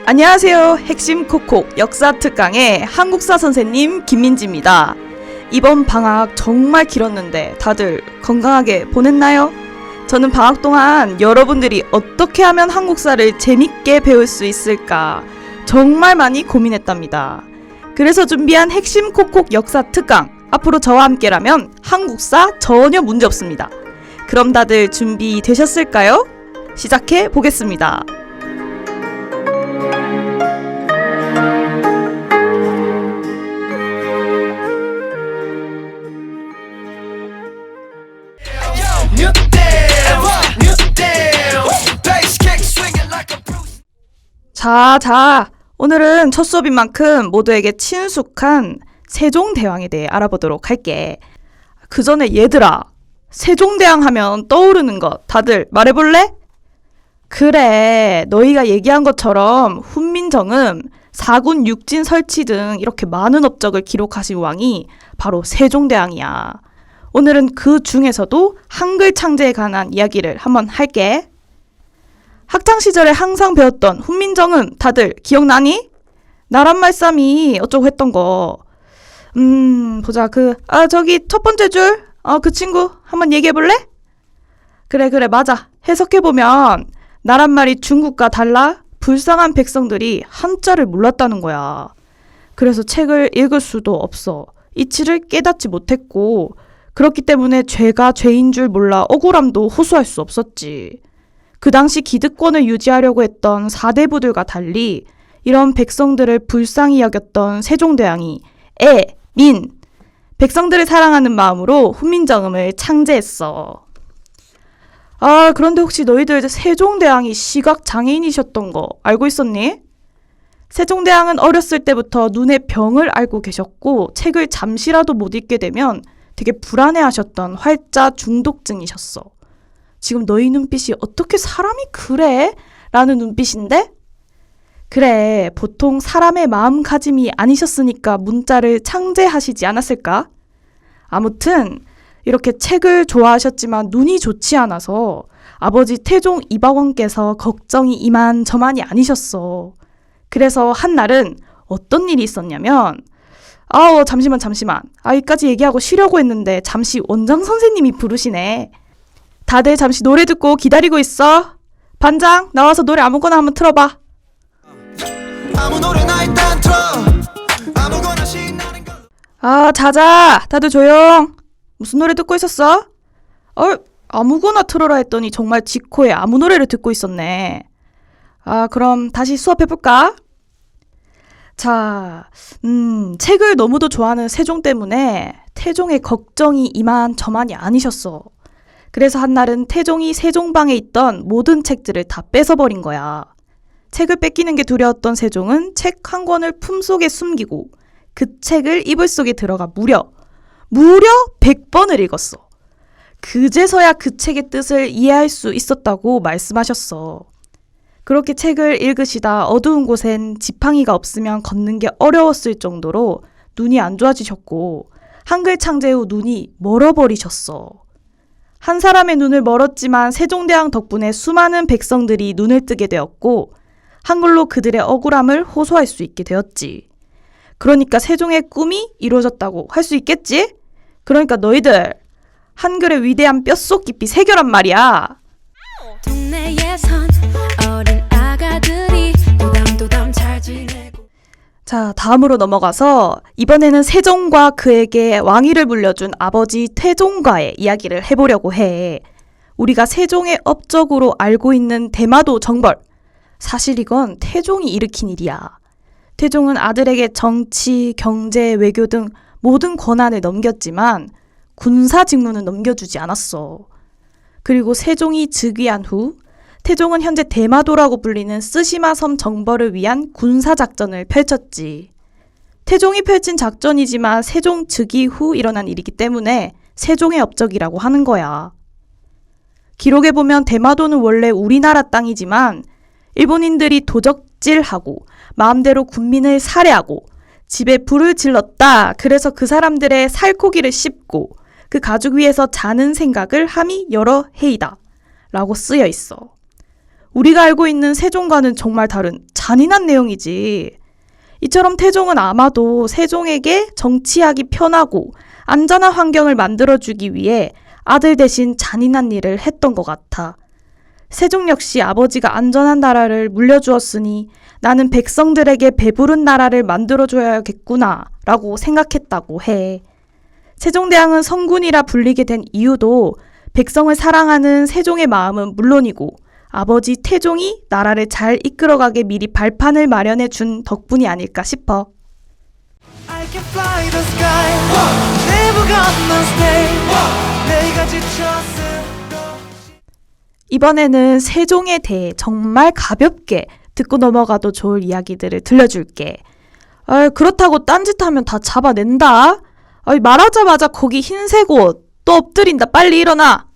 안녕하세요. 핵심 콕콕 역사 특강의 한국사 선생님 김민지입니다. 이번 방학 정말 길었는데 다들 건강하게 보냈나요? 저는 방학 동안 여러분들이 어떻게 하면 한국사를 재밌게 배울 수 있을까 정말 많이 고민했답니다. 그래서 준비한 핵심 콕콕 역사 특강, 앞으로 저와 함께라면 한국사 전혀 문제 없습니다. 그럼 다들 준비되셨을까요? 시작해 보겠습니다. 자, 오늘은 첫 수업인 만큼 모두에게 친숙한 세종대왕에 대해 알아보도록 할게. 그 전에 얘들아, 세종대왕 하면 떠오르는 것 다들 말해볼래? 그래, 너희가 얘기한 것처럼 훈민정음, 사군 육진 설치 등 이렇게 많은 업적을 기록하신 왕이 바로 세종대왕이야. 오늘은 그 중에서도 한글 창제에 관한 이야기를 한번 할게. 학창시절에 항상 배웠던 훈민정음 다들 기억나니? 나란 말씀이 어쩌고 했던 거. 보자. 저기 첫 번째 줄. 그 친구 한번 얘기해볼래? 그래, 맞아. 해석해보면 나란 말이 중국과 달라 불쌍한 백성들이 한자를 몰랐다는 거야. 그래서 책을 읽을 수도 없어. 이치를 깨닫지 못했고, 그렇기 때문에 죄가 죄인 줄 몰라 억울함도 호소할 수 없었지. 그 당시 기득권을 유지하려고 했던 사대부들과 달리 이런 백성들을 불쌍히 여겼던 세종대왕이 백성들을 사랑하는 마음으로 훈민정음을 창제했어. 그런데 혹시 너희들 세종대왕이 시각장애인이셨던 거 알고 있었니? 세종대왕은 어렸을 때부터 눈의 병을 앓고 계셨고 책을 잠시라도 못 읽게 되면 되게 불안해하셨던 활자 중독증이셨어. 지금 너희 눈빛이 어떻게 사람이 그래? 라는 눈빛인데? 그래, 보통 사람의 마음가짐이 아니셨으니까 문자를 창제하시지 않았을까? 아무튼 이렇게 책을 좋아하셨지만 눈이 좋지 않아서 아버지 태종 이방원께서 걱정이 이만저만이 아니셨어. 그래서 한날은 어떤 일이 있었냐면 잠시만. 여기까지 얘기하고 쉬려고 했는데 잠시 원장 선생님이 부르시네. 다들 잠시 노래 듣고 기다리고 있어. 반장, 나와서 노래 아무거나 한번 틀어봐. 아무 노래나 일단 틀어. 아무거나 신나는 거. 자자. 다들 조용. 무슨 노래 듣고 있었어? 아무거나 틀어라 했더니 정말 지코의 아무 노래를 듣고 있었네. 그럼 다시 수업해볼까? 자, 책을 너무도 좋아하는 세종 때문에 태종의 걱정이 이만저만이 아니셨어. 그래서 한날은 태종이 세종방에 있던 모든 책들을 다 뺏어버린 거야. 책을 뺏기는 게 두려웠던 세종은 책 한 권을 품속에 숨기고 그 책을 이불 속에 들어가 무려 100번을 읽었어. 그제서야 그 책의 뜻을 이해할 수 있었다고 말씀하셨어. 그렇게 책을 읽으시다 어두운 곳엔 지팡이가 없으면 걷는 게 어려웠을 정도로 눈이 안 좋아지셨고 한글 창제 후 눈이 멀어버리셨어. 한 사람의 눈을 멀었지만 세종대왕 덕분에 수많은 백성들이 눈을 뜨게 되었고 한글로 그들의 억울함을 호소할 수 있게 되었지. 그러니까 세종의 꿈이 이루어졌다고 할 수 있겠지? 그러니까 너희들 한글의 위대한 뼛속 깊이 새겨란 말이야. 동네에선 어린 아가들이 도담도담 잘 지내고. 자, 다음으로 넘어가서 이번에는 세종과 그에게 왕위를 물려준 아버지 태종과의 이야기를 해보려고 해. 우리가 세종의 업적으로 알고 있는 대마도 정벌. 사실 이건 태종이 일으킨 일이야. 태종은 아들에게 정치, 경제, 외교 등 모든 권한을 넘겼지만 군사 직무는 넘겨주지 않았어. 그리고 세종이 즉위한 후 태종은 현재 대마도라고 불리는 쓰시마 섬 정벌을 위한 군사작전을 펼쳤지. 태종이 펼친 작전이지만 세종 즉위 후 일어난 일이기 때문에 세종의 업적이라고 하는 거야. 기록에 보면 대마도는 원래 우리나라 땅이지만 일본인들이 도적질하고 마음대로 군민을 살해하고 집에 불을 질렀다. 그래서 그 사람들의 살코기를 씹고 그 가죽 위에서 자는 생각을 함이 여러 해이다 라고 쓰여 있어. 우리가 알고 있는 세종과는 정말 다른 잔인한 내용이지. 이처럼 태종은 아마도 세종에게 정치하기 편하고 안전한 환경을 만들어주기 위해 아들 대신 잔인한 일을 했던 것 같아. 세종 역시 아버지가 안전한 나라를 물려주었으니 나는 백성들에게 배부른 나라를 만들어줘야겠구나 라고 생각했다고 해. 세종대왕은 성군이라 불리게 된 이유도 백성을 사랑하는 세종의 마음은 물론이고 아버지 태종이 나라를 잘 이끌어가게 미리 발판을 마련해 준 덕분이 아닐까 싶어. I can fly the sky. Never gonna stay. 내가 지쳤어. 이번에는 세종에 대해 정말 가볍게 듣고 넘어가도 좋을 이야기들을 들려줄게. 그렇다고 딴짓하면 다 잡아낸다. 말하자마자 거기 흰색 옷 또 엎드린다. 빨리 일어나.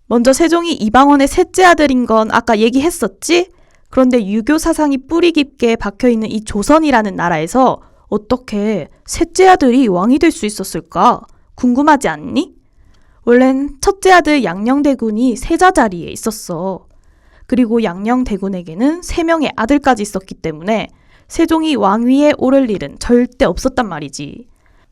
먼저 세종이 이방원의 셋째 아들인 건 아까 얘기했었지? 그런데 유교 사상이 뿌리 깊게 박혀있는 이 조선이라는 나라에서 어떻게 셋째 아들이 왕이 될 수 있었을까? 궁금하지 않니? 원래는 첫째 아들 양녕대군이 세자 자리에 있었어. 그리고 양녕대군에게는 3명의 아들까지 있었기 때문에 세종이 왕위에 오를 일은 절대 없었단 말이지.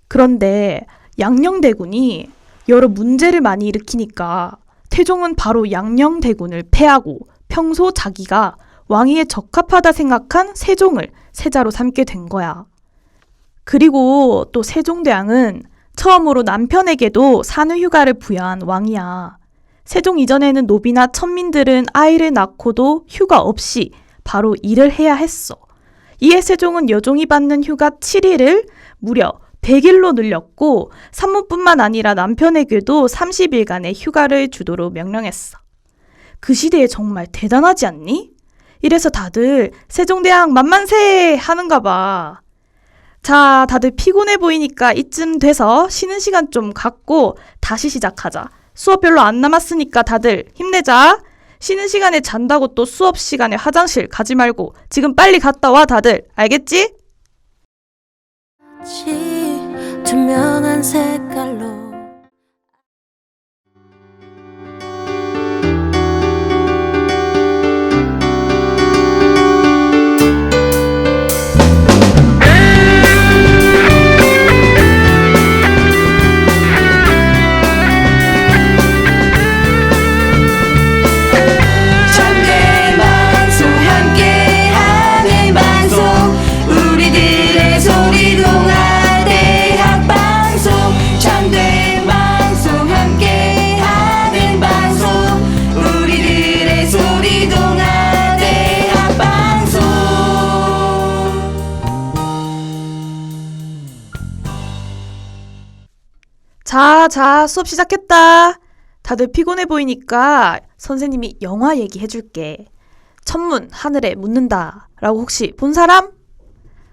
그런데 양녕대군이 여러 문제를 많이 일으키니까 태종은 바로 양녕대군을 패하고 평소 자기가 왕위에 적합하다 생각한 세종을 세자로 삼게 된 거야. 그리고 또 세종대왕은 처음으로 남편에게도 산후휴가를 부여한 왕이야. 세종 이전에는 노비나 천민들은 아이를 낳고도 휴가 없이 바로 일을 해야 했어. 이에 세종은 여종이 받는 휴가 7일을 무려 100일로 늘렸고 산모뿐만 아니라 남편에게도 30일간의 휴가를 주도록 명령했어. 그 시대에 정말 대단하지 않니? 이래서 다들 세종대왕 만만세 하는가 봐. 자, 다들 피곤해 보이니까 이쯤 돼서 쉬는 시간 좀 갖고 다시 시작하자. 수업 별로 안 남았으니까 다들 힘내자. 쉬는 시간에 잔다고 또 수업 시간에 화장실 가지 말고 지금 빨리 갔다 와 다들. 알겠지? 투명한 색깔로 자, 수업 시작했다. 다들 피곤해 보이니까 선생님이 영화 얘기해줄게. 천문, 하늘에 묻는다 라고 혹시 본 사람?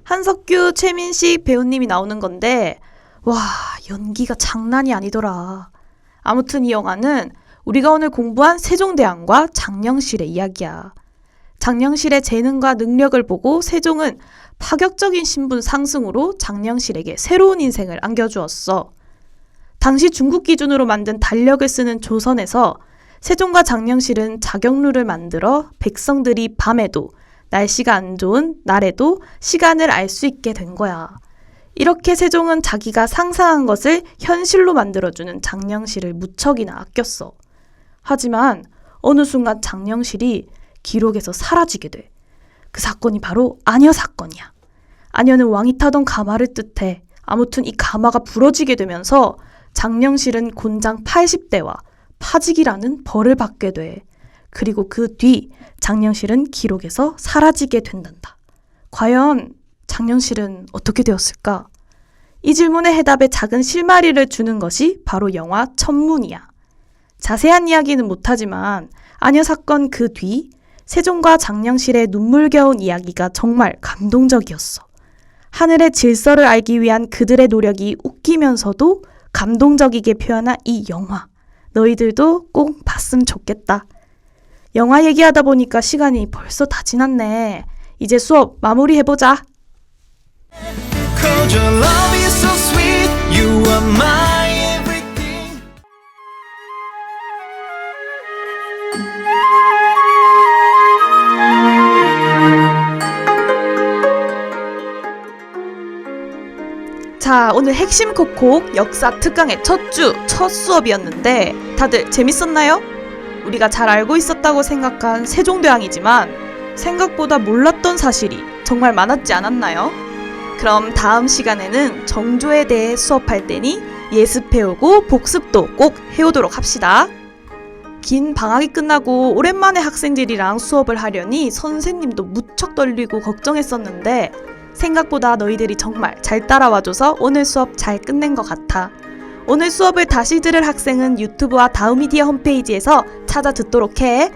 한석규, 최민식 배우님이 나오는 건데 와, 연기가 장난이 아니더라. 아무튼 이 영화는 우리가 오늘 공부한 세종대왕과 장령실의 이야기야. 장령실의 재능과 능력을 보고 세종은 파격적인 신분 상승으로 장령실에게 새로운 인생을 안겨주었어. 당시 중국 기준으로 만든 달력을 쓰는 조선에서 세종과 장령실은 자격루를 만들어 백성들이 밤에도 날씨가 안 좋은 날에도 시간을 알 수 있게 된 거야. 이렇게 세종은 자기가 상상한 것을 현실로 만들어주는 장령실을 무척이나 아꼈어. 하지만 어느 순간 장령실이 기록에서 사라지게 돼. 그 사건이 바로 아녀 사건이야. 아녀는 왕이 타던 가마를 뜻해. 아무튼 이 가마가 부러지게 되면서 장령실은 곤장 80대와 파직이라는 벌을 받게 돼. 그리고 그 뒤 장령실은 기록에서 사라지게 된단다. 과연 장령실은 어떻게 되었을까? 이 질문의 해답에 작은 실마리를 주는 것이 바로 영화 천문이야. 자세한 이야기는 못하지만 아녀 사건 그 뒤 세종과 장령실의 눈물겨운 이야기가 정말 감동적이었어. 하늘의 질서를 알기 위한 그들의 노력이 웃기면서도 감동적이게 표현한 이 영화. 너희들도 꼭 봤으면 좋겠다. 영화 얘기하다 보니까 시간이 벌써 다 지났네. 이제 수업 마무리해보자. 자, 오늘 핵심 콕콕 역사 특강의 첫 주, 첫 수업이었는데 다들 재밌었나요? 우리가 잘 알고 있었다고 생각한 세종대왕이지만 생각보다 몰랐던 사실이 정말 많았지 않았나요? 그럼 다음 시간에는 정조에 대해 수업할 테니 예습해오고 복습도 꼭 해오도록 합시다. 긴 방학이 끝나고 오랜만에 학생들이랑 수업을 하려니 선생님도 무척 떨리고 걱정했었는데 생각보다 너희들이 정말 잘 따라와줘서 오늘 수업 잘 끝낸 것 같아. 오늘 수업을 다시 들을 학생은 유튜브와 다우미디어 홈페이지에서 찾아 듣도록 해.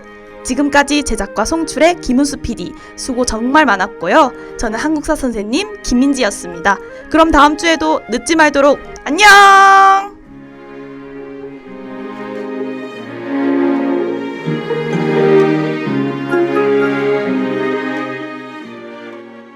지금까지 제작과 송출의 김은수 PD 수고 정말 많았고요. 저는 한국사 선생님 김민지였습니다. 그럼 다음 주에도 늦지 말도록 안녕!